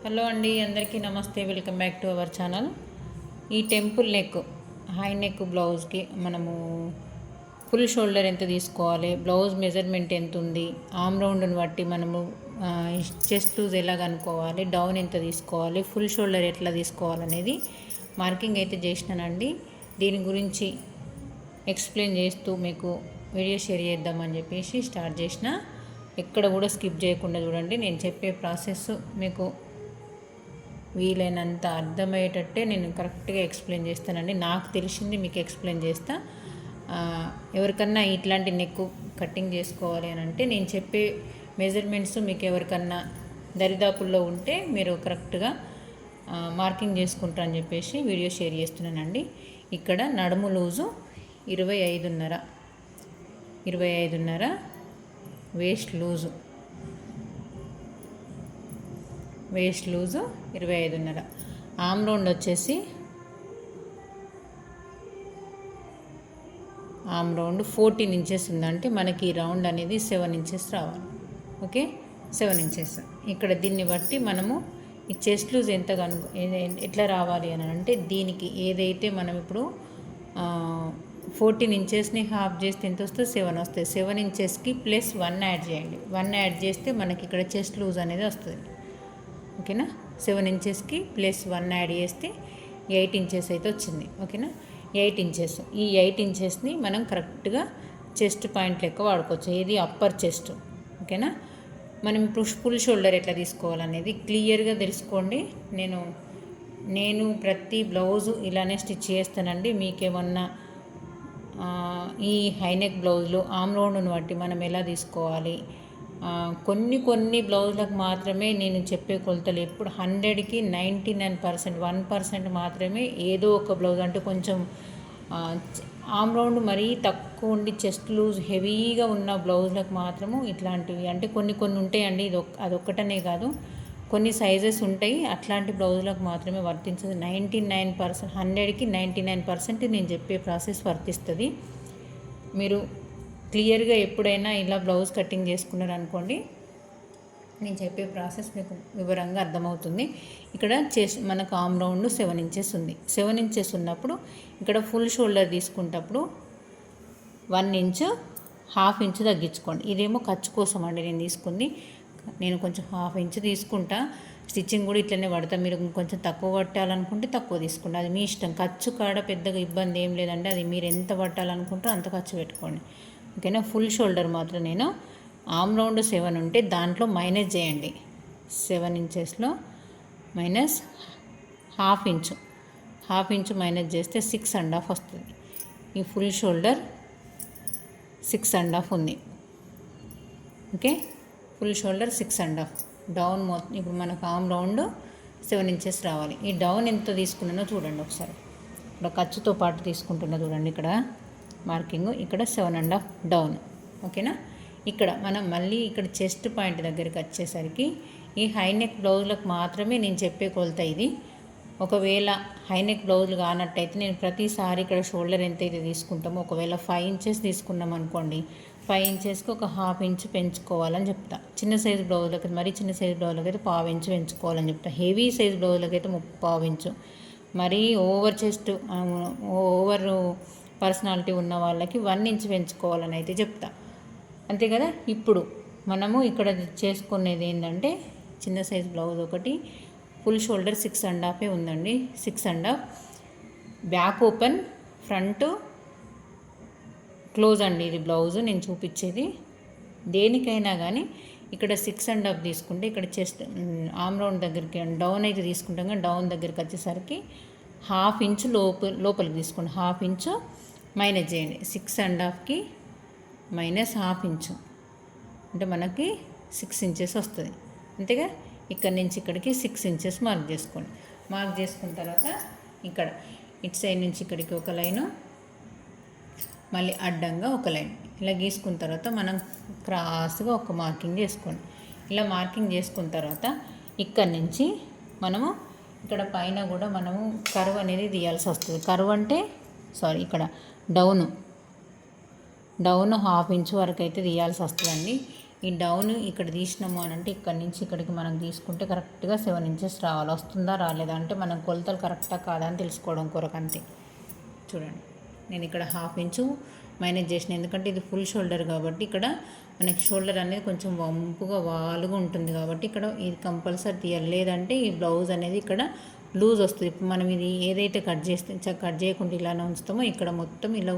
Hello అండి, అందరికీ నమస్తే. Welcome back to our channel. ఈ టెంపుల్ నెక్, హై నెక్ బ్లౌజ్కి మనము ఫుల్ షోల్డర్ ఎంత తీసుకోవాలి, బ్లౌజ్ మెజర్మెంట్ ఎంత ఉంది, ఆమ్ రౌండ్ని బట్టి మనము చెస్ట్ లూజ్ ఎలా కనుక్కోవాలి, డౌన్ ఎంత తీసుకోవాలి, ఫుల్ షోల్డర్ ఎట్లా తీసుకోవాలనేది మార్కింగ్ అయితే చేసినానండి. దీని గురించి ఎక్స్ప్లెయిన్ చేస్తూ మీకు వీడియో షేర్ చేద్దామని చెప్పేసి స్టార్ట్ చేసిన. ఎక్కడ కూడా స్కిప్ చేయకుండా చూడండి. నేను చెప్పే ప్రాసెస్ మీకు వీలైనంత అర్థమయ్యేటట్టే నేను కరెక్ట్గా ఎక్స్ప్లెయిన్ చేస్తానండి. నాకు తెలిసింది మీకు ఎక్స్ప్లెయిన్ చేస్తా. ఎవరికన్నా ఇట్లాంటి నెక్ కటింగ్ చేసుకోవాలి అని అంటే నేను చెప్పే మెజర్మెంట్స్ మీకు ఎవరికన్నా దరిదాపుల్లో ఉంటే మీరు కరెక్ట్గా మార్కింగ్ చేసుకుంటారని చెప్పేసి వీడియో షేర్ చేస్తున్నానండి. ఇక్కడ నడుము loose 25.5 waste loose 25.5. Arm round వచ్చేసి 14 ఇంచెస్ ఉందంటే మనకి ఈ రౌండ్ అనేది 7 ఇంచెస్ రావాలి. Okay, 7 inches. ఇక్కడ దీన్ని బట్టి మనము ఈ చెస్ట్ లూజ్ ఎట్లా రావాలి అని అంటే దీనికి ఏదైతే మనం ఇప్పుడు 14 ఇంచెస్ని హాఫ్ చేస్తే ఎంత వస్తుంది, 7 వస్తుంది. 7 ఇంచెస్కి ప్లస్ 1 యాడ్ చేయండి. 1 యాడ్ చేస్తే మనకి ఇక్కడ చెస్ట్ లూజ్ అనేది వస్తుంది. ఓకేనా, 7 ఇంచెస్కి ప్లస్ 1 యాడ్ చేస్తే 8 ఇంచెస్ అయితే వచ్చింది. ఓకేనా, 8 ఇంచెస్. ఈ 8 ఇంచెస్ని మనం కరెక్ట్గా చెస్ట్ పాయింట్ లెక్క వాడుకోవచ్చు. ఇది అప్పర్ చెస్ట్. ఓకేనా, మనం ఇప్పుడు ఫుల్ షోల్డర్ ఎట్లా తీసుకోవాలనేది క్లియర్గా తెలుసుకోండి. నేను ప్రతి బ్లౌజు ఇలానే స్టిచ్ చేస్తానండి. మీకేమన్నా ఈ హైనెక్ బ్లౌజ్లో ఆమ్ రౌండ్ని బట్టి మనం ఎలా తీసుకోవాలి, కొన్ని బ్లౌజులకు మాత్రమే నేను చెప్పే కొలతలు ఎప్పుడు 100కి 99%, 1% మాత్రమే ఏదో ఒక బ్లౌజ్ అంటే కొంచెం ఆమ్ రౌండ్ మరీ తక్కువ ఉండి చెస్ట్ లూజ్ హెవీగా ఉన్న బ్లౌజులకు మాత్రము ఇట్లాంటివి అంటే కొన్ని ఉంటాయండి. అదొక్కటనే కాదు, కొన్ని సైజెస్ ఉంటాయి. అట్లాంటి బ్లౌజులకు మాత్రమే వర్తించదు. 99%, 100కి 99% నేను చెప్పే ప్రాసెస్ వర్తిస్తుంది. మీరు క్లియర్గా ఎప్పుడైనా ఇలా బ్లౌజ్ కటింగ్ చేసుకున్నారు అనుకోండి, నేను చెప్పే ప్రాసెస్ మీకు వివరంగా అర్థమవుతుంది. ఇక్కడ మనకు ఆమ్ రౌండ్ 7 ఇంచెస్ ఉంది. 7 ఇంచెస్ ఉన్నప్పుడు ఇక్కడ ఫుల్ షోల్డర్ తీసుకున్నప్పుడు 1 ఇంచు, హాఫ్ ఇంచు తగ్గించుకోండి. ఇదేమో ఖర్చు కోసం అండి నేను తీసుకుంది. నేను కొంచెం హాఫ్ ఇంచు తీసుకుంటా. స్టిచ్చింగ్ కూడా ఇట్లనే పడతా. మీరు కొంచెం తక్కువ పట్టాలనుకుంటే తక్కువ తీసుకోండి, అది మీ ఇష్టం. ఖర్చు కాడ పెద్దగా ఇబ్బంది ఏం లేదంటే అది మీరు ఎంత పట్టాలనుకుంటారో అంత ఖర్చు పెట్టుకోండి. ఓకేనా, ఫుల్ షోల్డర్ మాత్రం నేను ఆమ్ రౌండ్ 7 ఉంటే దాంట్లో మైనస్ చేయండి. 7 ఇంచెస్లో మైనస్ హాఫ్ ఇంచు మైనస్ చేస్తే 6.5 వస్తుంది. ఈ ఫుల్ షోల్డర్ 6.5 ఉంది. Okay, full shoulder 6.5. డౌన్ మొత్తం ఇప్పుడు మనకు ఆమ్ రౌండ్ 7 ఇంచెస్ రావాలి. ఈ డౌన్ ఎంత తీసుకున్నానో చూడండి ఒకసారి. ఇక్కడ ఖర్చుతో పాటు తీసుకుంటున్నా చూడండి. ఇక్కడ మార్కింగ్ ఇక్కడ 7.5 డౌన్. ఓకేనా, ఇక్కడ మనం మళ్ళీ ఇక్కడ చెస్ట్ పాయింట్ దగ్గరికి వచ్చేసరికి ఈ హైనెక్ బ్లౌజులకు మాత్రమే నేను చెప్పే కొలత ఇది. ఒకవేళ హైనెక్ బ్లౌజులు కానట్టయితే నేను ప్రతిసారి ఇక్కడ షోల్డర్ ఎంతైతే తీసుకుంటామో, ఒకవేళ 5 ఇంచెస్ తీసుకున్నాం అనుకోండి, 5 ఇంచెస్కి ఒక హాఫ్ ఇంచు పెంచుకోవాలని చెప్తా. చిన్న సైజు బ్లౌజులకి, మరీ చిన్న సైజు బ్లౌజులకి అయితే 1/2 ఇంచు పెంచుకోవాలని చెప్తా. హెవీ సైజు బ్లౌజులకి అయితే 1/2 ఇంచు. మరీ ఓవర్ చెస్ట్, ఓవర్ పర్సనాలిటీ ఉన్న వాళ్ళకి 1 ఇంచు పెంచుకోవాలని అయితే చెప్తా. అంతే కదా. ఇప్పుడు మనము ఇక్కడ చేసుకునేది ఏంటంటే చిన్న సైజ్ బ్లౌజ్ ఒకటి, ఫుల్ షోల్డర్ 6.5 ఉందండి. 6.5 బ్యాక్ ఓపెన్, ఫ్రంట్ క్లోజ్ అండి. ఇది బ్లౌజ్ నేను చూపించేది. దేనికైనా కానీ ఇక్కడ 6.5 తీసుకుంటే ఇక్కడ చెస్ట్ ఆమ్ రౌండ్ దగ్గరికి డౌన్ అయితే తీసుకుంటాం కానీ డౌన్ దగ్గరికి వచ్చేసరికి హాఫ్ ఇంచు లోపలికి తీసుకోండి. హాఫ్ ఇంచు మైనస్ చేయండి. 6.5కి మైనస్ హాఫ్ ఇంచు అంటే మనకి 6 ఇంచెస్ వస్తుంది. అంతేగా. ఇక్కడ నుంచి ఇక్కడికి 6 ఇంచెస్ మార్క్ చేసుకోండి. మార్క్ చేసుకున్న తర్వాత ఇక్కడ ఇటు సైడ్ నుంచి ఇక్కడికి ఒక లైను, మళ్ళీ అడ్డంగా ఒక లైన్ ఇలా గీసుకున్న తర్వాత మనం క్రాస్గా ఒక మార్కింగ్ చేసుకోండి. ఇలా మార్కింగ్ చేసుకున్న తర్వాత ఇక్కడ నుంచి మనము ఇక్కడ పైన కూడా మనము కర్వ్ అనేది తీయాల్సి వస్తుంది. కర్వ్ అంటే ఇక్కడ డౌన్ హాఫ్ ఇంచు వరకు అయితే తీయాల్సి వస్తుందండి. ఈ డౌన్ ఇక్కడ తీసినాము అని అంటే ఇక్కడ నుంచి ఇక్కడికి మనం తీసుకుంటే కరెక్ట్గా 7 ఇంచెస్ రావాలి. వస్తుందా రాలేదా అంటే మనం కొలతలు కరెక్టా కాదా అని తెలుసుకోవడం కొరకు అంతే. చూడండి నేను ఇక్కడ 1/2 ఇంచు మైనస్ చేసిన, ఎందుకంటే ఇది ఫుల్ షోల్డర్ కాబట్టి ఇక్కడ మనకి షోల్డర్ అనేది కొంచెం వంపుగా వాలుగా ఉంటుంది కాబట్టి ఇక్కడ ఇది కంపల్సరీ తీయాలి. లేదంటే ఈ బ్లౌజ్ అనేది ఇక్కడ లూజ్ వస్తుంది. ఇప్పుడు మనం ఇది ఏదైతే కట్ చేయకుండా ఇలానే ఉంచుతామో ఇక్కడ మొత్తం ఇలా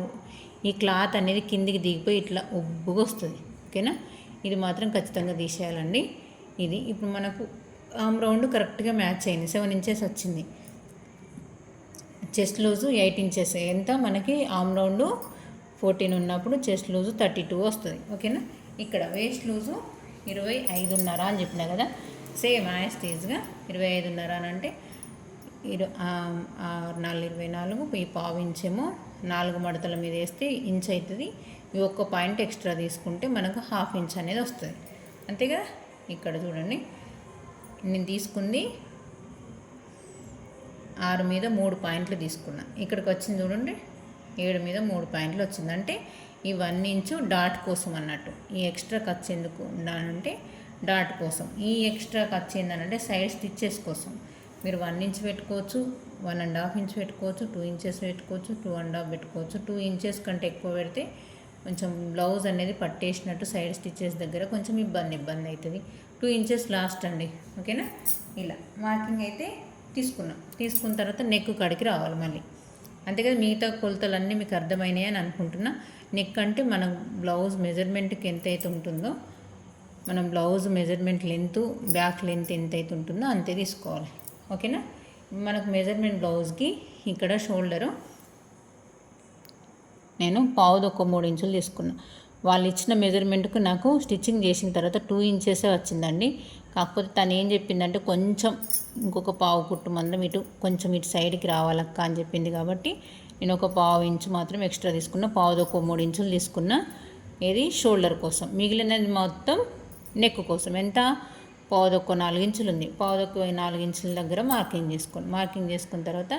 ఈ క్లాత్ అనేది కిందికి దిగిపోయి ఇట్లా ఉబ్బుగా వస్తుంది. ఓకేనా, ఇది మాత్రం ఖచ్చితంగా తీసేయాలండి. ఇది ఇప్పుడు మనకు ఆమ్ రౌండ్ కరెక్ట్గా మ్యాచ్ అయింది, 7 ఇంచెస్ వచ్చింది. చెస్ట్ లూజు 8 ఇంచెస్, ఎంత మనకి ఆమ్ రౌండ్ 14 ఉన్నప్పుడు చెస్ట్ లూజు 32 వస్తుంది. ఓకేనా, ఇక్కడ వేస్ట్ లూజు 25.5 అని చెప్పినా కదా, సేమ్ యాజ్ టీజ్గా 25.5 అని అంటే 24 ఈ పావు ఇంచేమో 4 మడతల మీద వేస్తే ఇంచ్ అవుతుంది. ఈ ఒక్క పాయింట్ ఎక్స్ట్రా తీసుకుంటే మనకు 1/2 ఇంచ్ అనేది వస్తుంది, అంతే కదా. ఇక్కడ చూడండి నేను తీసుకుంది 6 మీద 3 పాయింట్లు తీసుకున్నా, ఇక్కడికి వచ్చింది చూడండి 7 మీద 3 పాయింట్లు వచ్చింది. అంటే ఈ 1 ఇంచు డాట్ కోసం అన్నట్టు. ఈ ఎక్స్ట్రా ఖర్చు ఎందుకు ఉండాలంటే డాట్ కోసం. ఈ ఎక్స్ట్రా ఖర్చు ఏంటంటే సైడ్ స్టిచ్చెస్ కోసం. మీరు 1 ఇంచ్ పెట్టుకోవచ్చు, 1.5 ఇంచ్ పెట్టుకోవచ్చు, 2 ఇంచెస్ పెట్టుకోవచ్చు, 2.5 పెట్టుకోవచ్చు. 2 ఇంచెస్ కంటే ఎక్కువ పెడితే కొంచెం బ్లౌజ్ అనేది పట్టేసినట్టు సైడ్ స్టిచ్చెస్ దగ్గర కొంచెం ఇబ్బంది అవుతుంది. 2 ఇంచెస్ లాస్ట్ అండి. ఓకేనా, ఇలా మార్కింగ్ అయితే తీసుకున్న తర్వాత నెక్ కాడికి రావాలి మళ్ళీ, అంతేకాదు మిగతా కొలతలన్నీ మీకు అర్థమైనాయి అని అనుకుంటున్నా. నెక్ అంటే మన బ్లౌజ్ మెజర్మెంట్కి ఎంత అయితే ఉంటుందో, మనం blouse measurement length back length ఎంత అయితే ఉంటుందో అంతే తీసుకోవాలి. ఓకేనా, మనకు మెజర్మెంట్ బ్లౌజ్కి ఇక్కడ షోల్డరు నేను 3 ఇంచులు తీసుకున్నా. వాళ్ళు ఇచ్చిన మెజర్మెంట్కు నాకు స్టిచ్చింగ్ చేసిన తర్వాత 2 ఇంచెసే వచ్చిందండి. కాకపోతే తను ఏం చెప్పిందంటే కొంచెం ఇంకొక పావు కుట్టు మందం ఇటు కొంచెం ఇటు సైడ్కి రావాలక్క అని చెప్పింది కాబట్టి నేను ఒక 1/2 ఇంచు మాత్రం ఎక్స్ట్రా తీసుకున్నా. 3 ఇంచులు తీసుకున్నా, ఇది షోల్డర్ కోసం. మిగిలినది మొత్తం నెక్ కోసం. ఎంత 4 ఇంచులు ఉంది. 4 ఇంచుల దగ్గర మార్కింగ్ చేసుకున్న తర్వాత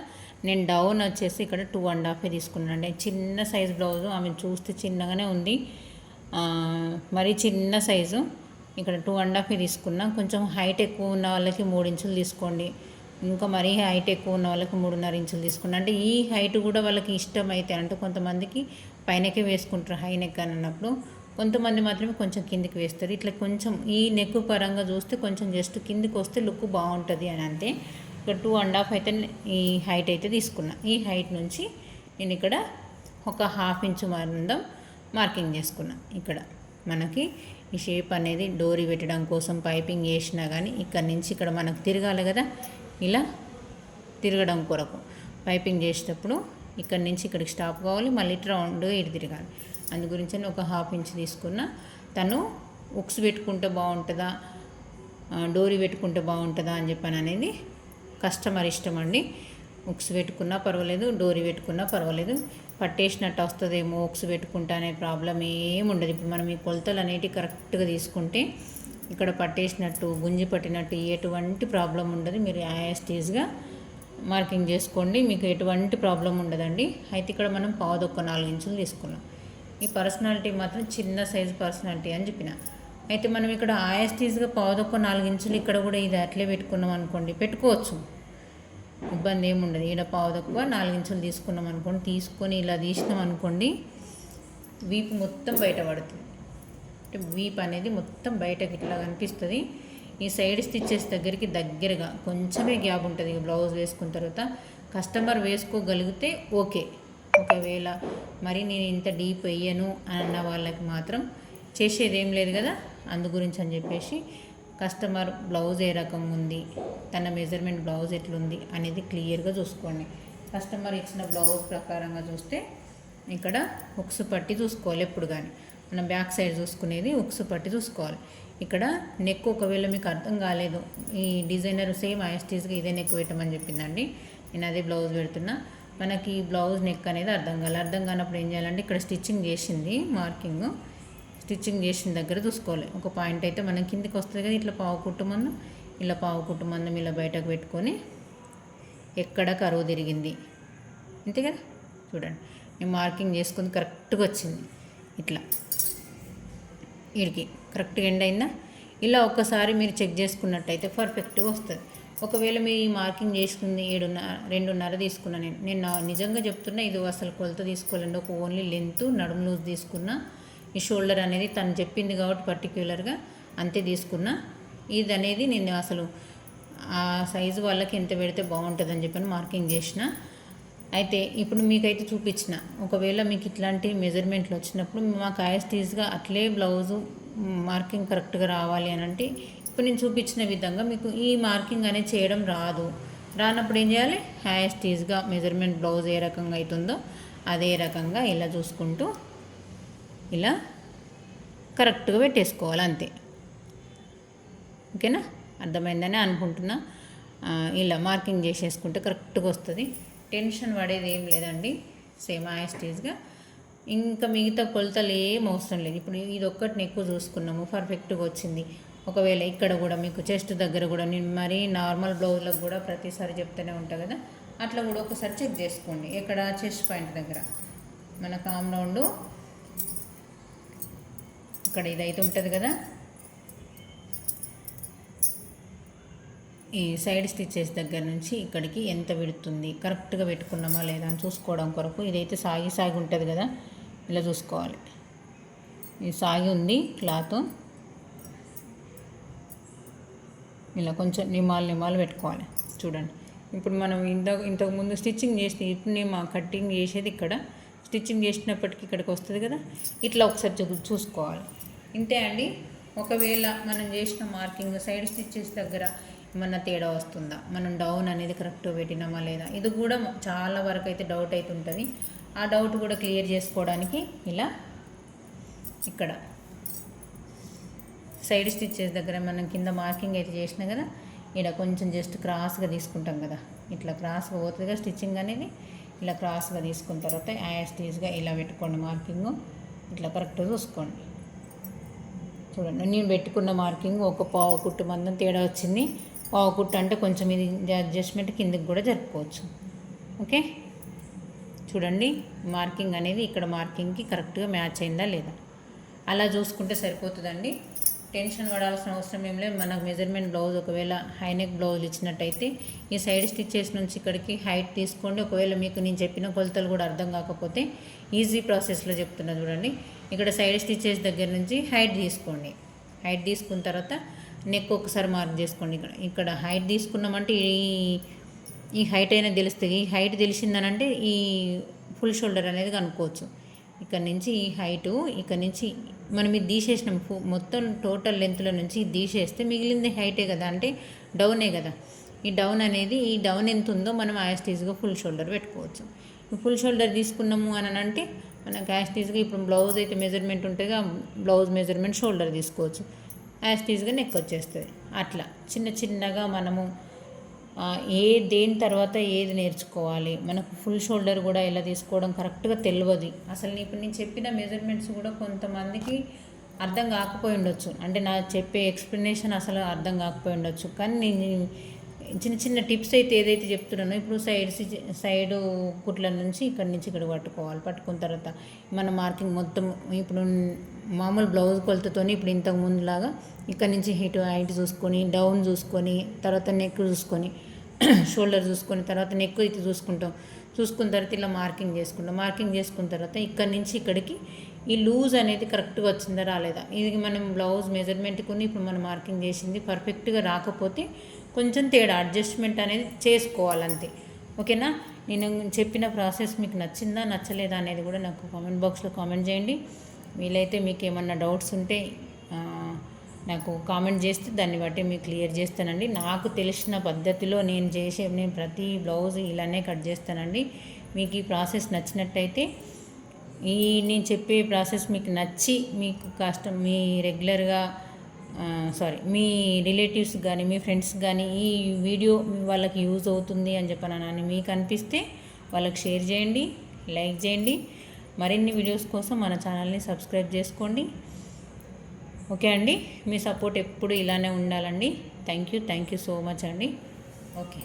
నేను డౌన్ వచ్చేసి ఇక్కడ 2.5 తీసుకున్నాను. చిన్న సైజు బ్లౌజు, ఆమె చూస్తే చిన్నగానే ఉంది, మరీ చిన్న సైజు. ఇక్కడ 2.5 తీసుకున్నా. కొంచెం హైట్ ఎక్కువ ఉన్న వాళ్ళకి 3 ఇంచులు తీసుకోండి, ఇంకా మరీ హైట్ ఎక్కువ ఉన్న వాళ్ళకి 3.5 ఇంచులు తీసుకున్నా. అంటే ఈ హైట్ కూడా వాళ్ళకి ఇష్టం అయితే, అంటే కొంతమందికి పైనకే వేసుకుంటారు హై నెక్ అని అన్నప్పుడు, కొంతమంది మాత్రమే కొంచెం కిందికి వేస్తారు. ఇట్లా కొంచెం ఈ నెక్ పరంగా చూస్తే కొంచెం జస్ట్ కిందికి వస్తే లుక్ బాగుంటుంది అని అంతే. ఇక్కడ 2.5 అయితే ఈ హైట్ అయితే తీసుకున్నా. ఈ హైట్ నుంచి నేను ఇక్కడ ఒక 1/2 ఇంచు మందం మార్కింగ్ చేసుకున్నా. ఇక్కడ మనకి ఈ షేప్ అనేది డోరీ పెట్టడం కోసం పైపింగ్ వేసినా కానీ ఇక్కడ నుంచి ఇక్కడ మనకు తిరగాలి కదా, ఇలా తిరగడం కొరకు పైపింగ్ చేసేటప్పుడు ఇక్కడ నుంచి ఇక్కడికి స్టాప్ కావాలి, మళ్ళీ రౌండ్గా ఇటు తిరగాలి. అందు గురించి ఒక 1/2 ఇంచ్ తీసుకున్నా. తను ఉక్స్ పెట్టుకుంటే బాగుంటుందా డోరీ పెట్టుకుంటే బాగుంటుందా అని చెప్పాను అనేది కస్టమర్ ఇష్టం అండి. ఉక్స్ పెట్టుకున్నా పర్వాలేదు, డోరీ పెట్టుకున్నా పర్వాలేదు, పట్టేసినట్టు వస్తుందేమో ఉక్స్ పెట్టుకుంటా అనే ప్రాబ్లం ఏముండదు. ఇప్పుడు మనం ఈ కొలతలు అనేటివి కరెక్ట్గా తీసుకుంటే ఇక్కడ పట్టేసినట్టు గుంజి పట్టినట్టు ఎటువంటి ప్రాబ్లం ఉండదు. మీరు యాస్టీజ్గా మార్కింగ్ చేసుకోండి, మీకు ఎటువంటి ప్రాబ్లం ఉండదండి. అయితే ఇక్కడ మనం 4 ఇంచులు తీసుకున్నాం. ఈ పర్సనాలిటీ మాత్రం చిన్న సైజు పర్సనాలిటీ అని చెప్పిన. అయితే మనం ఇక్కడ యాస్టీజ్గా 4 ఇంచులు ఇక్కడ కూడా ఇది అట్లే పెట్టుకున్నాం అనుకోండి, పెట్టుకోవచ్చు, ఇబ్బంది ఏముండదు. ఈడ 4 ఇంచులు తీసుకున్నాం అనుకోండి, తీసుకొని ఇలా తీసినాం అనుకోండి వీపు మొత్తం బయట పడుతుంది. అంటే వీపు అనేది మొత్తం బయటకి ఇట్లా కనిపిస్తుంది. ఈ సైడ్ స్టిచ్చెస్ దగ్గరగా కొంచెమే గ్యాప్ ఉంటుంది. బ్లౌజ్ వేసుకున్న తర్వాత కస్టమర్ వేసుకోగలిగితే ఓకే. ఒకవేళ మరి నేను ఇంత డీప్ వేయను అన్న వాళ్ళకి మాత్రం చేసేది ఏం లేదు కదా. అందు గురించి అని చెప్పేసి కస్టమర్ బ్లౌజ్ ఏ రకంగా ఉంది, తన మెజర్మెంట్ బ్లౌజ్ ఎట్లుంది అనేది క్లియర్గా చూసుకోండి. కస్టమర్ ఇచ్చిన బ్లౌజ్ ప్రకారంగా చూస్తే ఇక్కడ ఉక్స్ పట్టి చూసుకోవాలి. ఎప్పుడు కానీ మనం బ్యాక్ సైడ్ చూసుకునేది ఉక్స్ పట్టి చూసుకోవాలి. ఇక్కడ నెక్ ఒకవేళ మీకు అర్థం కాలేదు, ఈ డిజైనర్ సేమ్ యాస్టీజ్గా ఇదే నెక్ పెట్టమని చెప్పిందండి, నేను అదే బ్లౌజ్ పెడుతున్నా. మనకి బ్లౌజ్ నెక్ అనేది అర్థం కానప్పుడు ఏం చేయాలంటే ఇక్కడ స్టిచ్చింగ్ చేసింది స్టిచ్చింగ్ చేసిన దగ్గర చూసుకోవాలి. ఒక పాయింట్ అయితే మనం కిందికి వస్తుంది కదా, ఇట్లా పావు కుట్టు మందం ఇలా బయటకు పెట్టుకొని ఎక్కడ కరువు తిరిగింది అంతే కదా. చూడండి నేను మార్కింగ్ చేసుకుంది కరెక్ట్గా వచ్చింది. ఇట్లా వీడికి కరెక్ట్గా ఎండ్ అయిందా. ఇలా ఒక్కసారి మీరు చెక్ చేసుకున్నట్టయితే పర్ఫెక్ట్గా వస్తుంది. ఒకవేళ మీ మార్కింగ్ చేసుకుంది 2.5 తీసుకున్నా. నేను నిజంగా చెప్తున్నా, ఇది అసలు కొలత తీసుకోవాలండి. ఒక ఓన్లీ లెంత్ నడుము లూజ్ తీసుకున్నా. ఈ షోల్డర్ అనేది తను చెప్పింది కాబట్టి పర్టిక్యులర్గా అంతే తీసుకున్నా. ఇది అనేది నేను అసలు ఆ సైజు వాళ్ళకి ఎంత పెడితే బాగుంటుందని చెప్పని మార్కింగ్ చేసిన. అయితే ఇప్పుడు మీకైతే చూపించిన, ఒకవేళ మీకు ఇట్లాంటి మెజర్మెంట్లు వచ్చినప్పుడు మాకు యాస్టీజ్గా అట్లే బ్లౌజు మార్కింగ్ కరెక్ట్గా రావాలి అని అంటే ఇప్పుడు నేను చూపించిన విధంగా మీకు ఈ మార్కింగ్ అనేది చేయడం రానప్పుడు ఏం చేయాలి, యాస్టీజ్గా మెజర్మెంట్ బ్లౌజ్ ఏ రకంగా అవుతుందో అదే రకంగా ఇలా చూసుకుంటూ ఇలా కరెక్ట్గా పెట్టేసుకోవాలి అంతే. ఓకేనా, అర్థమైందని అనుకుంటున్నా. ఇలా మార్కింగ్ చేసేసుకుంటే కరెక్ట్గా వస్తుంది. టెన్షన్ పడేది ఏం లేదండి, సేమ్ యాస్టీజ్గా. ఇంకా మిగతా కొలతలు ఏం అవసరం లేదు. ఇప్పుడు ఇది ఒక్కటిని ఎక్కువ చూసుకున్నాము, పర్ఫెక్ట్గా వచ్చింది. ఒకవేళ ఇక్కడ కూడా మీకు చెస్ట్ దగ్గర కూడా నేను మరీ నార్మల్ బ్లౌజ్లకు కూడా ప్రతిసారి చెప్తూనే ఉంటాను కదా, అట్లా కూడా ఒకసారి చెక్ చేసుకోండి. ఇక్కడ చెస్ట్ పాయింట్ దగ్గర మన కామ్ రౌండ్ ఇక్కడ ఇదైతే ఉంటుంది కదా, ఈ సైడ్ స్టిచ్చెస్ దగ్గర నుంచి ఇక్కడికి ఎంత పెడుతుంది, కరెక్ట్గా పెట్టుకున్నామా లేదా అని చూసుకోవడం కొరకు. ఇదైతే సాగి ఉంటుంది కదా, ఇలా చూసుకోవాలి. ఇది సాగి ఉంది క్లాత్, ఇలా కొంచెం నిమాలు పెట్టుకోవాలి. చూడండి, ఇప్పుడు మనం ఇంతకుముందు స్టిచ్చింగ్ చేసి, ఇప్పుడు నేను కటింగ్ చేసేది ఇక్కడ, స్టిచ్చింగ్ చేసినప్పటికీ ఇక్కడికి వస్తుంది కదా, ఇట్లా ఒకసారి చూసుకోవాలి. ఇంతే అండి. ఒకవేళ మనం చేసిన మార్కింగ్ సైడ్ స్టిచ్చెస్ దగ్గర ఏమన్నా తేడా వస్తుందా, మనం డౌన్ అనేది కరెక్ట్గా పెట్టినామా లేదా, ఇది కూడా చాలా వరకు అయితే డౌట్ అవుతుంటుంది. ఆ డౌట్ కూడా క్లియర్ చేసుకోవడానికి ఇలా ఇక్కడ సైడ్ స్టిచ్చెస్ దగ్గర మనం కింద మార్కింగ్ అయితే చేసినా కదా, ఇక్కడ కొంచెం జస్ట్ క్రాస్గా తీసుకుంటాం కదా, ఇట్లా క్రాస్గా పోతుంది కదా స్టిచ్చింగ్ అనేది. ఇలా క్రాస్గా తీసుకున్న తర్వాత యాస్టీజ్గా ఇలా పెట్టుకోండి మార్కింగ్. ఇట్లా కరెక్ట్గా చూసుకోండి. చూడండి, నేను పెట్టుకున్న మార్కింగ్ ఒక పావు కుట్టు మందం తేడా వచ్చింది. పావు కుట్టు అంటే కొంచెం ఇది అడ్జస్ట్మెంట్ కిందకి కూడా జరుపుకోవచ్చు. ఓకే, చూడండి మార్కింగ్ అనేది ఇక్కడ మార్కింగ్కి కరెక్ట్గా మ్యాచ్ అయిందా లేదా, అలా చూసుకుంటే సరిపోతుందండి. టెన్షన్ పడాల్సిన అవసరం ఏం లేదు. మనకు మెజర్మెంట్ బ్లౌజ్ ఒకవేళ హైనెక్ బ్లౌజులు ఇచ్చినట్టయితే ఈ సైడ్ స్టిచ్చెస్ నుంచి ఇక్కడికి హైట్ తీసుకోండి. ఒకవేళ మీకు నేను చెప్పిన కొలతలు కూడా అర్థం కాకపోతే ఈజీ ప్రాసెస్లో చెప్తున్నా చూడండి. ఇక్కడ సైడ్ స్టిచ్చెస్ దగ్గర నుంచి హైట్ తీసుకోండి. హైట్ తీసుకున్న తర్వాత నెక్ ఒకసారి మార్క్ చేసుకోండి. ఇక్కడ హైట్ తీసుకున్నామంటే ఈ హైట్ అయినా తెలుస్తుంది. ఈ హైట్ తెలిసిందనంటే ఈ ఫుల్ షోల్డర్ అనేది కనుక్కోవచ్చు. ఇక్కడ నుంచి ఈ హైటు, ఇక్కడ నుంచి మనం ఇది తీసేసినాం, మొత్తం టోటల్ లెంత్లో నుంచి ఇది తీసేస్తే మిగిలింది హైటే కదా, అంటే డౌనే కదా. ఈ డౌన్ అనేది, ఈ డౌన్ ఎంత ఉందో మనం యాస్టీజ్గా ఫుల్ షోల్డర్ పెట్టుకోవచ్చు. ఫుల్ షోల్డర్ తీసుకున్నాము అని అంటే మనకు యాస్టీజ్గా ఇప్పుడు బ్లౌజ్ అయితే మెజర్మెంట్ ఉంటుందిగా, బ్లౌజ్ మెజర్మెంట్ షోల్డర్ తీసుకోవచ్చు. యాస్టీజ్గా నెక్ వచ్చేస్తుంది. అట్లా చిన్నగా మనము దేని తర్వాత ఏది నేర్చుకోవాలి, మనకు ఫుల్ షోల్డర్ కూడా ఎలా తీసుకోవడం కరెక్ట్గా తెలియదు. అసలు ఇప్పుడు నేను చెప్పిన మెజర్మెంట్స్ కూడా కొంతమందికి అర్థం కాకపోయి ఉండొచ్చు, అంటే నా చెప్పే ఎక్స్ప్లెనేషన్ అసలు అర్థం కాకపోయి ఉండొచ్చు. కానీ నేను చిన్న టిప్స్ అయితే ఏదైతే చెప్తున్నానో, ఇప్పుడు సైడు కుట్ల నుంచి ఇక్కడ పట్టుకోవాలి. పట్టుకున్న తర్వాత మన మార్కింగ్ మొత్తం ఇప్పుడు మామూలు బ్లౌజ్ కొలతతోని ఇప్పుడు ఇంతకు ముందులాగా ఇక్కడ నుంచి హైట్ చూసుకొని, డౌన్ చూసుకొని, తర్వాత నెక్ చూసుకొని, షోల్డర్ చూసుకొని, తర్వాత నెక్ అయితే చూసుకున్న తర్వాత ఇలా మార్కింగ్ చేసుకుంటాం. మార్కింగ్ చేసుకున్న తర్వాత ఇక్కడ నుంచి ఇక్కడికి ఈ లూజ్ అనేది కరెక్ట్గా వచ్చిందా రాలేదా, ఇది మనం బ్లౌజ్ మెజర్మెంట్కుని ఇప్పుడు మనం మార్కింగ్ చేసింది పర్ఫెక్ట్గా రాకపోతే కొంచెం తేడా అడ్జస్ట్మెంట్ అనేది చేసుకోవాలంతే. ఓకేనా, నేను చెప్పిన ప్రాసెస్ మీకు నచ్చిందా నచ్చలేదా అనేది కూడా నాకు కామెంట్ బాక్స్లో కామెంట్ చేయండి. వీలైతే మీకు ఏమన్నా డౌట్స్ ఉంటే నాకు కామెంట్ చేస్తే దాన్ని బట్టి మీకు క్లియర్ చేస్తానండి. నాకు తెలిసిన పద్ధతిలో నేను ప్రతి బ్లౌజ్ ఇలానే కట్ చేస్తానండి. మీకు ఈ ప్రాసెస్ నచ్చినట్టయితే, నేను చెప్పే ప్రాసెస్ మీకు నచ్చి మీకు మీ రెగ్యులర్గా మీ రిలేటివ్స్ కానీ మీ ఫ్రెండ్స్ కానీ ఈ వీడియో వాళ్ళకి యూజ్ అవుతుంది అని చెప్పనని మీకు అనిపిస్తే వాళ్ళకి షేర్ చేయండి, లైక్ చేయండి. మరిన్ని వీడియోస్ కోసం మన ఛానల్ని సబ్స్క్రైబ్ చేసుకోండి. ఓకే అండి, మీ సపోర్ట్ ఎప్పుడు ఇలానే ఉండాలండి. థ్యాంక్ యూ సో మచ్ అండి. ఓకే.